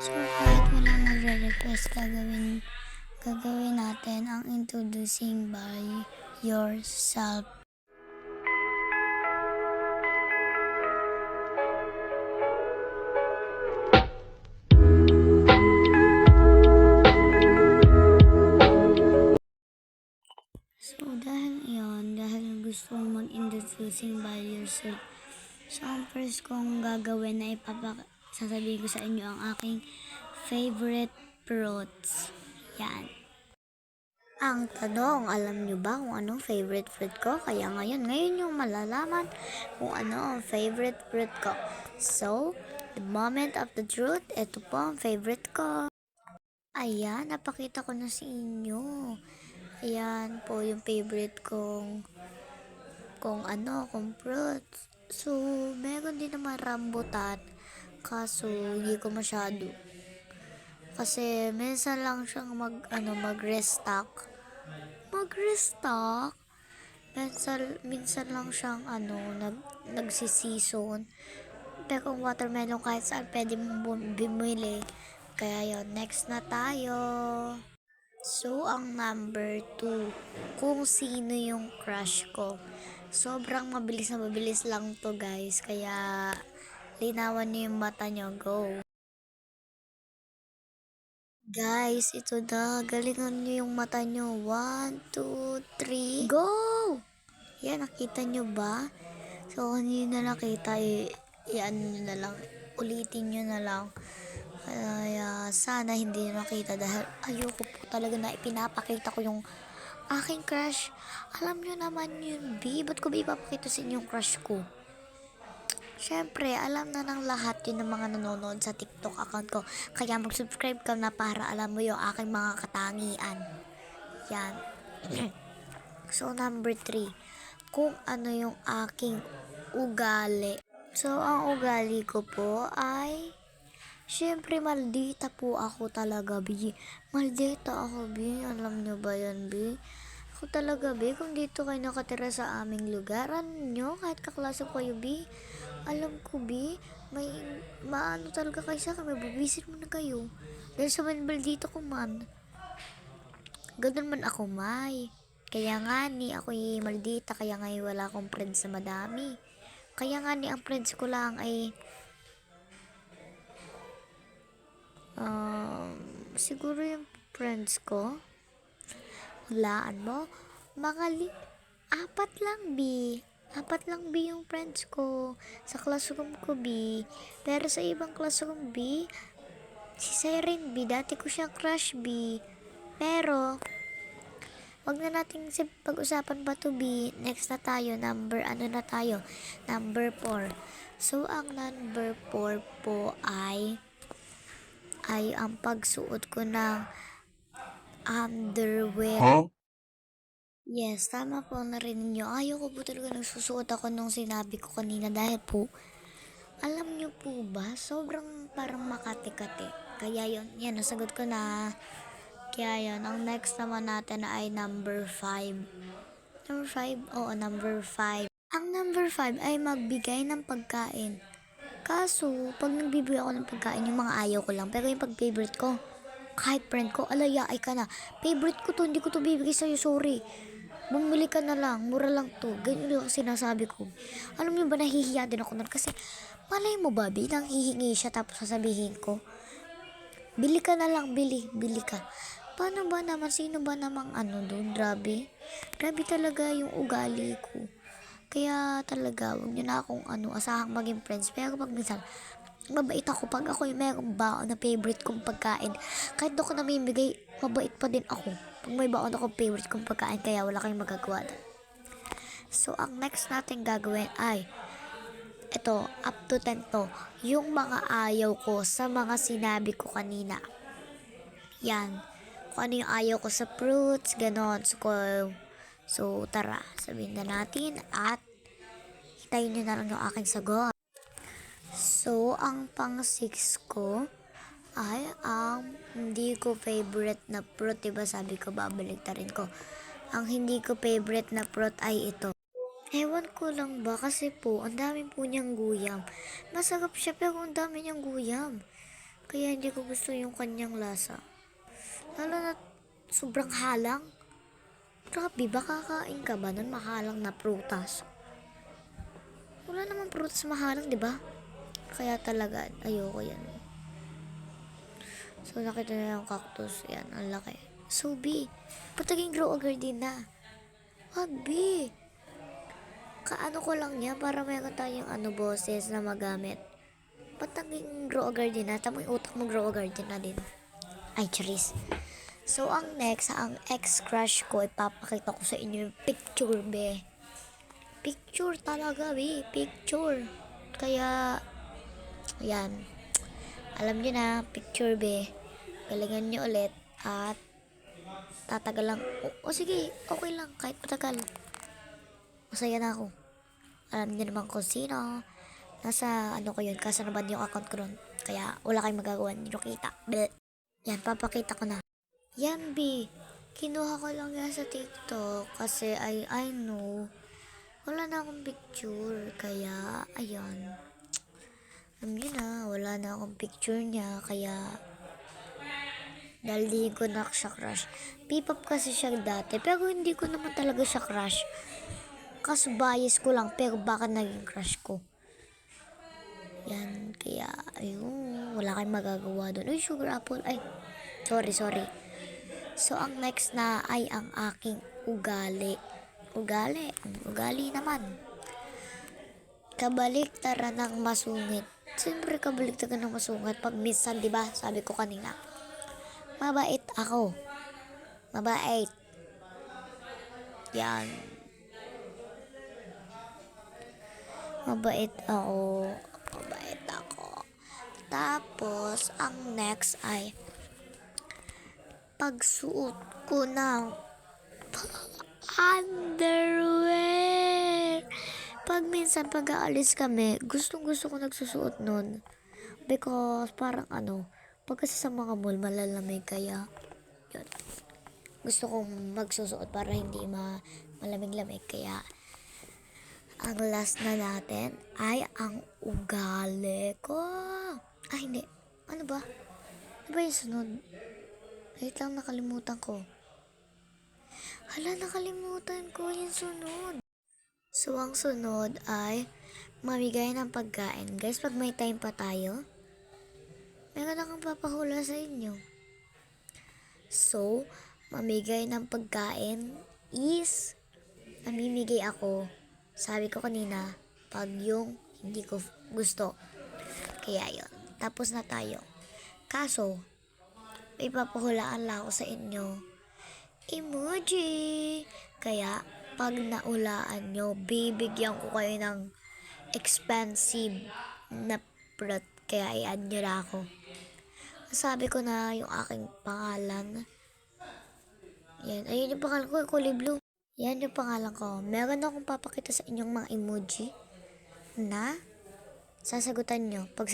So, kahit walang nagre-request, gagawin natin ang introducing by yourself. So, dahil gusto mong mag-introducing by yourself, so, ang first kong gagawin na sasabihin ko sa inyo ang aking favorite fruits. Yan. Ang tanong, alam nyo ba kung anong favorite fruit ko? Kaya ngayon yung malalaman kung ano ang favorite fruit ko. So, the moment of the truth, ito po ang favorite ko. Ayan, napakita ko na sa inyo. Ayan po yung favorite kong fruit. So, meron din naman rambutan. Kaso, hindi ko masyado. Kasi, minsan lang siyang mag-restock. Minsan lang siyang nagsisison. Pero kung watermelon kahit saan pwede mong bumili. Kaya yun, next na tayo. So, ang number 2, kung sino yung crush ko. Sobrang mabilis lang to guys. Kaya, linawan niyo yung mata nyo. Go! Guys, ito na. Galingan nyo yung mata nyo. 1, 2, 3, go! Yan, nakita nyo ba? So, kung hindi na nakita, i-ano nyo na lang. Ulitin nyo na lang. Kaya, sana hindi nyo nakita dahil ayoko po talaga na ipinapakita ko yung aking crush. Alam nyo naman yun, B. Ba't ko ba ipapakita sa inyo yung crush ko? Siyempre, alam na ng lahat yun ng mga nanonood sa TikTok account ko. Kaya mag-subscribe ka na para alam mo yung aking mga katangian. Yan. So, number 3. Kung ano yung aking ugali. So, ang ugali ko po ay siyempre, maldita po ako talaga, B. Maldita ako, B. Alam nyo ba yan, B? Ako talaga, B. Kung dito kayo nakatira sa aming lugar, nyo, kahit kaklase kayo, B. Alam ko, B. May maano talaga kayo sa akin. May bubisit mo na kayo. Dahil sa maldita ko man. Ganun man ako, May. Kaya nga ni ako maldita. Kaya nga wala akong friends na madami. Kaya nga ni ang friends ko lang ay siguro yung friends ko, hulaan mo, apat lang, B. Apat lang, B, yung friends ko. Sa classroom ko, B. Pero sa ibang classroom, B, si Siren, B. Dati ko siyang crush, B. Pero, wag na natin pag-usapan pa to, B. Next na tayo, number 4. So, ang number 4 po ay ang pagsuot ko ng underwear. Huh? Yes, tama po ang narinig nyo. Ayaw ko po talaga nagsusuot ako nung sinabi ko kanina dahil po, alam nyo po ba, sobrang parang makati-kati. Kaya yan, nasagot ko na. Kaya yun, ang next naman natin ay number 5. Number 5? Oo, number 5. Ang number 5 ay magbigay ng pagkain. Kaso, pag nagbibigay ako ng pagkain, yung mga ayaw ko lang. Pero yung pag-favorite ko, kahit friend ko, alaya ay ka na. Favorite ko to, hindi ko to bibigay sa'yo, sorry. Bumili ka na lang, mura lang to. Ganyan yung sinasabi ko. Alam niyo ba, nahihiya din ako nun. Kasi, malay mo ba, bilang hihingi siya tapos sasabihin ko, bili ka na lang, bili ka. Paano ba naman, sino ba namang doon? Grabe. Grabe talaga yung ugali ko. Kaya talaga, huwag niyo na akong asahang maging friends. Pero pag minsan, mabait ako pag ako yung mayroong baon na favorite kong pagkain. Kahit ako namimigay, mabait pa din ako. Pag may baon ako favorite kong pagkain, kaya wala kayong magagawa na. So, ang next natin gagawin ay, ito, up to 10 to. Yung mga ayaw ko sa mga sinabi ko kanina. Yan. Kung ano yung ayaw ko sa fruits, ganon. So, tara, sabihin na natin at hitayin nyo na lang yung aking sagot. So, ang pang 6 ko ay ang hindi ko favorite na fruit. Diba sabi ko, babaliktarin ko. Ang hindi ko favorite na fruit ay ito. Ewan ko lang ba kasi po, ang dami po niyang guyam. Masarap siya pero ang dami niyang guyam. Kaya hindi ko gusto yung kanyang lasa. Lalo na sobrang halang. Grabe, baka kakain ka ba nun mahalang na prutas? Wala namang prutas mahalang, di ba? Kaya talaga, ayoko yan. So, nakita na yung cactus. Yan, ang laki. So, B, ba't naging grow a gardenia? Wag, B. Kaano ko lang yan para meron tayong boses na magamit. Ba't naging grow a gardenia? Tama yung utak mo grow a gardenia din. Ay, charis. So, ang next, ang ex-crush ko, ipapakita ko sa inyo yung picture, be. Picture talaga, be. Picture. Kaya, yan. Alam nyo na, picture, be. Galingan nyo ulit. At, tatagal lang. O sige, okay lang. Kahit matagal. Masaya na ako. Alam nyo naman kung sino. Nasa, ko yun. Kasanaban yung account ko ron. Kaya, wala kayong magagawa. Hindi nyo kita. Bleh. Yan, papakita ko na. Yan, B. Kinuha ko lang yan sa TikTok. Kasi, I know. Wala na akong picture. Kaya, ayan. Alam nyo na, wala na akong picture niya. Kaya, dahil di ko na siya crush. P-pop kasi siya dati. Pero hindi ko naman talaga siya crush. Kaso bias ko lang. Pero baka naging crush ko. Yan, kaya, ayun. Wala kayong magagawa doon. Uy, sugar apple. Ay, sorry. So, ang next na ay ang aking ugali. Ugali naman. Kabaliktaran ng masungit. Siyempre, kabaliktaran ng masungit. Pag minsan, diba, sabi ko kanina, mabait ako. Mabait. Yan. Mabait ako. Tapos, ang next ay pagsuot ko ng underwear. Pag minsan pag-aalis kami, gustong gusto ko nagsusuot nun. Because parang pag kasi sa mga mall malalamig kaya yun. Gusto kong magsusuot para hindi malamig-lamig kaya ang last na natin ay ang ugali ko. Ay hindi. Ano ba? Ano ba yung sunod? Wait lang, nakalimutan ko. Hala, nakalimutan ko yung sunod. So, ang sunod ay mamigay ng pagkain. Guys, pag may time pa tayo, meron akong papahula sa inyo. So, mamigay ng pagkain is namimigay ako. Sabi ko kanina, pag yung hindi ko gusto. Kaya yun. Tapos na tayo. Kaso, may papahulaan lang ako sa inyo. Emoji! Kaya, pag naulaan nyo, bibigyan ko kayo ng expensive na fruit. Kaya, i-add nyo na ako. Sabi ko na yung aking pangalan. Yan. Ayun yung pangalan ko, kulay blue. Yan yung pangalan ko. Meron akong papakita sa inyong mga emoji na sasagutan nyo. Pag